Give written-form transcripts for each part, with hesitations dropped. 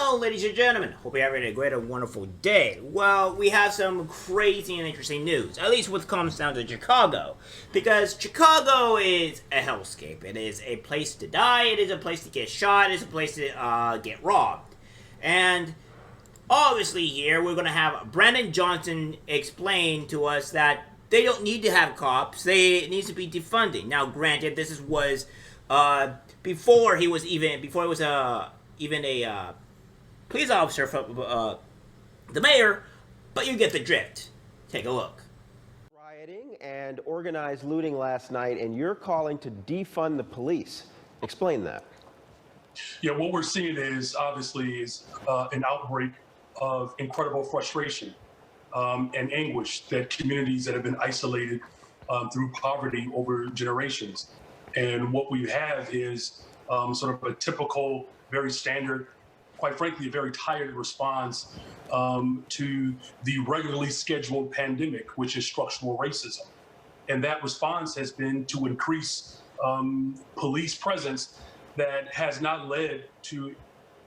Hello, ladies and gentlemen. Hope you're having a great and wonderful day. Well, we have some crazy and interesting news, at least what comes down to Chicago. Because Chicago is a hellscape. It is a place to die, it is a place to get shot, it is a place to get robbed. And obviously here, we're going to have Brandon Johnson explain to us that they don't need to have cops, it needs to be defunding. Now, granted, this was before he was even a police officer from the mayor, but you get the drift. Take a look. Rioting and organized looting last night, and you're calling to defund the police. Explain that. Yeah, what we're seeing is obviously an outbreak of incredible frustration and anguish that communities that have been isolated through poverty over generations. And what we have is sort of a typical, very standard, quite frankly, a very tired response to the regularly scheduled pandemic, which is structural racism. And that response has been to increase police presence that has not led to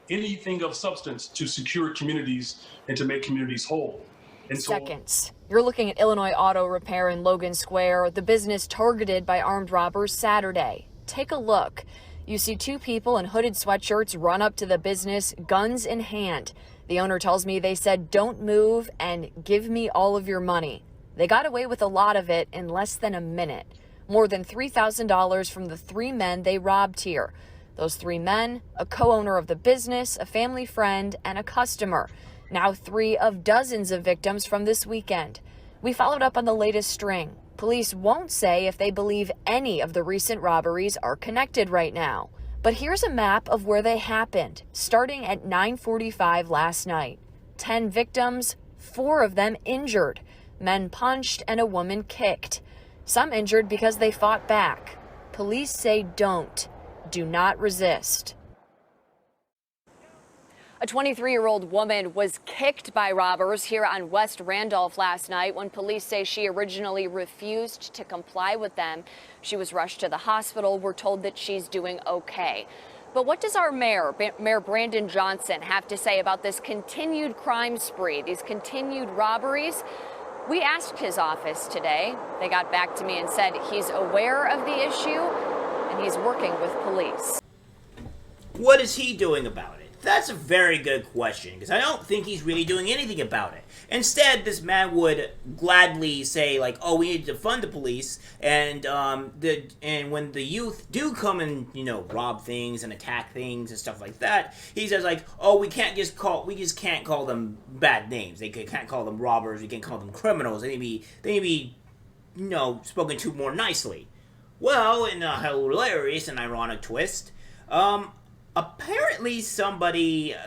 anything of substance to secure communities and to make communities whole. And Seconds. You're looking at Illinois Auto Repair in Logan Square, the business targeted by armed robbers Saturday. Take a look. You see two people in hooded sweatshirts run up to the business, guns in hand. The owner tells me they said, "Don't move and give me all of your money." They got away with a lot of it in less than a minute. More than $3,000 from the three men they robbed here. Those three men, a co-owner of the business, a family friend, and a customer. Now three of dozens of victims from this weekend. We followed up on the latest string. Police won't say if they believe any of the recent robberies are connected right now. But here's a map of where they happened, starting at 9:45 last night. 10 victims, 4 of them injured. Men punched and a woman kicked. Some injured because they fought back. Police say do not resist. A 23-year-old woman was kicked by robbers here on West Randolph last night when police say she originally refused to comply with them. She was rushed to the hospital. We're told that she's doing okay. But what does our mayor, Mayor Brandon Johnson, have to say about this continued crime spree, these continued robberies? We asked his office today. They got back to me and said he's aware of the issue and he's working with police. What is he doing about it? That's a very good question, because I don't think he's really doing anything about it. Instead, this man would gladly say, like, "Oh, we need to fund the police," and when the youth do come and rob things and attack things and stuff like that, he says like, "Oh, we just can't call them bad names. They can't call them robbers. We can't call them criminals. They need to be spoken to more nicely." Well, in a hilarious and ironic twist, apparently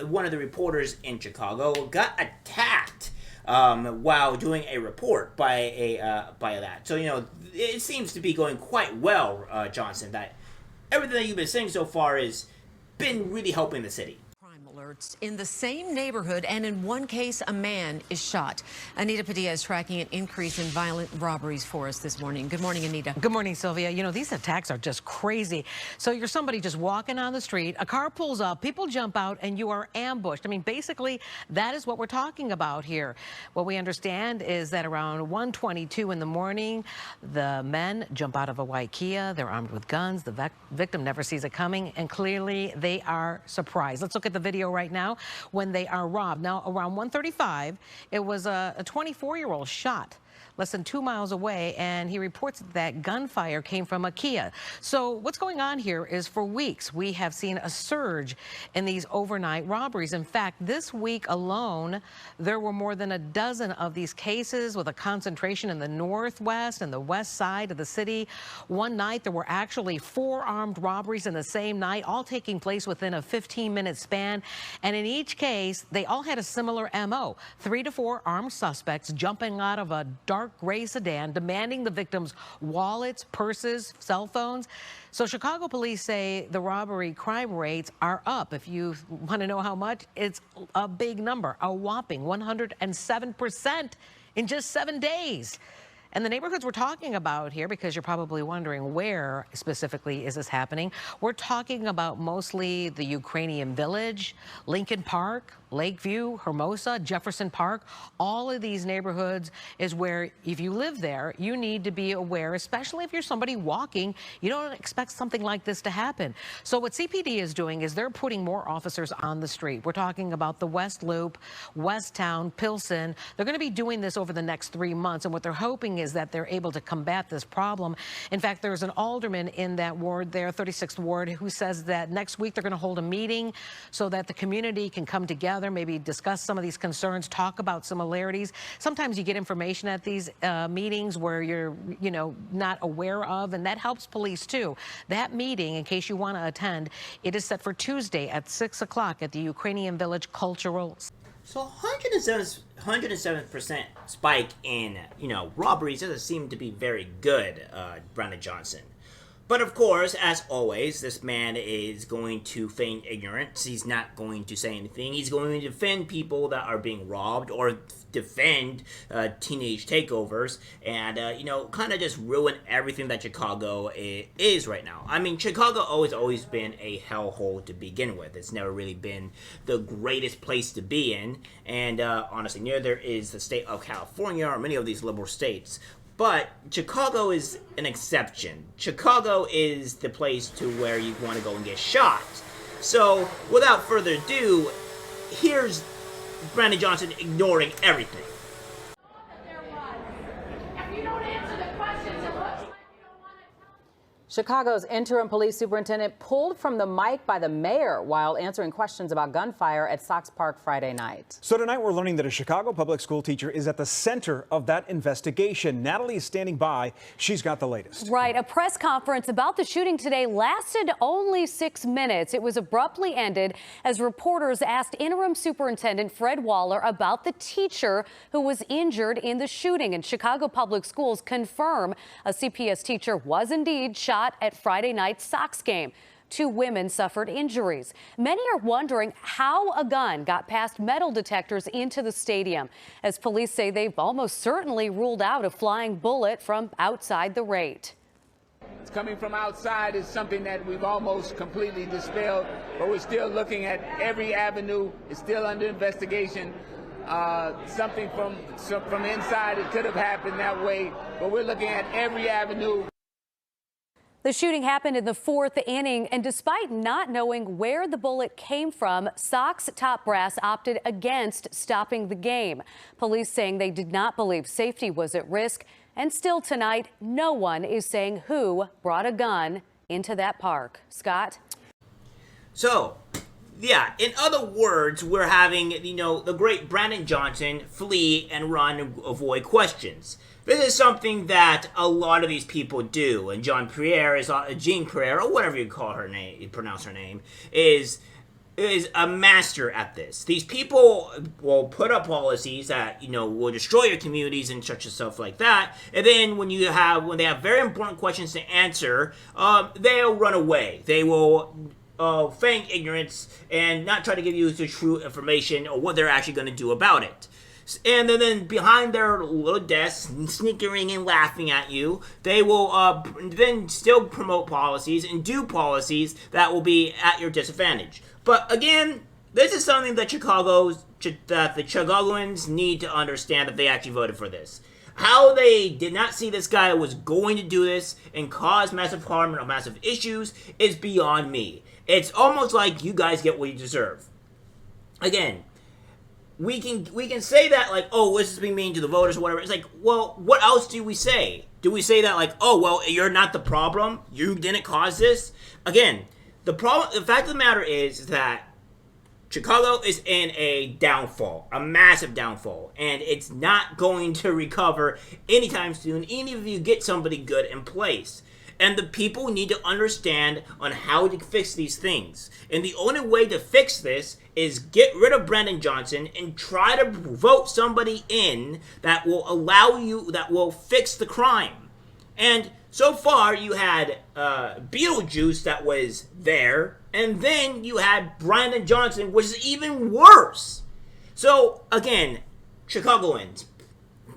one of the reporters in Chicago got attacked while doing a report by that. So, it seems to be going quite well, Johnson, that everything that you've been saying so far has been really helping the city. Alerts in the same neighborhood, and in one case, a man is shot. Anita Padilla is tracking an increase in violent robberies for us this morning. Good morning, Anita. Good morning, Sylvia. These attacks are just crazy. So you're somebody just walking on the street, a car pulls up, people jump out, and you are ambushed. I mean, basically, that is what we're talking about here. What we understand is that around 1:22 in the morning, the men jump out of a white Kia. They're armed with guns. The victim never sees it coming, and clearly they are surprised. Let's look at the video right now when they are robbed. Now, around 1:35, it was a 24-year-old shot less than 2 miles away, and he reports that gunfire came from a Kia. So what's going on here is for weeks we have seen a surge in these overnight robberies. In fact, this week alone, there were more than a dozen of these cases with a concentration in the northwest and the west side of the city. One night, there were actually 4 armed robberies in the same night, all taking place within a 15-minute span. And in each case, they all had a similar MO. 3 to 4 armed suspects jumping out of a dark gray sedan, demanding the victims' wallets, purses, cell phones. So Chicago police say the robbery crime rates are up. If you want to know how much, it's a big number, a whopping 107% in just 7 days. And the neighborhoods we're talking about here, because you're probably wondering where specifically is this happening, we're talking about mostly the Ukrainian Village, Lincoln Park, Lakeview, Hermosa, Jefferson Park. All of these neighborhoods is where, if you live there, you need to be aware, especially if you're somebody walking. You don't expect something like this to happen. So what CPD is doing is they're putting more officers on the street. We're talking about the West Loop, West Town, Pilsen. They're going to be doing this over the next 3 months, and what they're hoping is that they're able to combat this problem. In fact, there's an alderman in that ward there, 36th Ward, who says that next week they're going to hold a meeting so that the community can come together, maybe discuss some of these concerns, talk about similarities. Sometimes you get information at these meetings where you're, not aware of, and that helps police too. That meeting, in case you want to attend, it is set for Tuesday at 6 o'clock at the Ukrainian Village Cultural. So 107% spike in, robberies doesn't seem to be very good, Brandon Johnson. But of course, as always, this man is going to feign ignorance. He's not going to say anything. He's going to defend people that are being robbed or defend teenage takeovers and, kind of just ruin everything that Chicago is right now. I mean, Chicago has always been a hellhole to begin with. It's never really been the greatest place to be in. And honestly, neither is the state of California or many of these liberal states. But Chicago is an exception. Chicago is the place to where you want to go and get shot. So, without further ado, here's Brandon Johnson ignoring everything. Chicago's interim police superintendent pulled from the mic by the mayor while answering questions about gunfire at Sox Park Friday night. So tonight we're learning that a Chicago public school teacher is at the center of that investigation. Natalie is standing by. She's got the latest. Right. A press conference about the shooting today lasted only 6 minutes. It was abruptly ended as reporters asked interim superintendent Fred Waller about the teacher who was injured in the shooting. And Chicago Public Schools confirm a CPS teacher was indeed shot at Friday night's Sox game. 2 women suffered injuries. Many are wondering how a gun got past metal detectors into the stadium, as police say they've almost certainly ruled out a flying bullet from outside the rate. It's coming from outside is something that we've almost completely dispelled, but we're still looking at every avenue. It's still under investigation. Something from inside, it could have happened that way, but we're looking at every avenue. The shooting happened in the 4th inning, and despite not knowing where the bullet came from, Sox top brass opted against stopping the game. Police saying they did not believe safety was at risk, and still tonight, no one is saying who brought a gun into that park. Scott? So, yeah, in other words, we're having, the great Brandon Johnson flee and run and avoid questions. This is something that a lot of these people do, and Jean Pierre, or whatever you call her name, you pronounce her name, is a master at this. These people will put up policies that, will destroy your communities and such and stuff like that, and then when they have very important questions to answer, they'll run away. They will feign ignorance and not try to give you the true information or what they're actually going to do about it. And then behind their little desks, snickering and laughing at you, they will then still promote policies and do policies that will be at your disadvantage. But again, this is something that the Chicagoans need to understand, that they actually voted for this. How they did not see this guy was going to do this and cause massive harm and massive issues is beyond me. It's almost like you guys get what you deserve. Again, we can say that, like, oh, this is being mean to the voters or whatever. It's like, well, what else do we say? Do we say that, like, oh, well, you're not the problem? You didn't cause this? Again, the fact of the matter is that Chicago is in a downfall, a massive downfall, and it's not going to recover anytime soon, even if you get somebody good in place. And the people need to understand on how to fix these things. And the only way to fix this is get rid of Brandon Johnson and try to vote somebody in that will fix the crime. And so far, you had Beetlejuice that was there, and then you had Brandon Johnson, which is even worse. So, again, Chicagoans,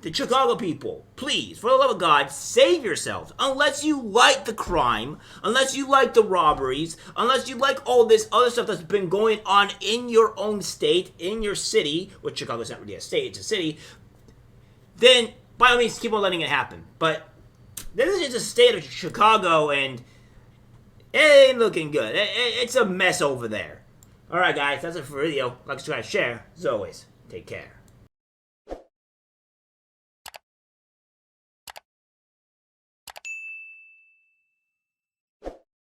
the Chicago people, please, for the love of God, save yourselves. Unless you like the crime, unless you like the robberies, unless you like all this other stuff that's been going on in your own state, in your city, which Chicago's not really a state, it's a city, then by all means keep on letting it happen. But this is just a state of Chicago, and it ain't looking good. It's a mess over there. Alright guys, that's it for the video. Like, subscribe, share. As always, take care.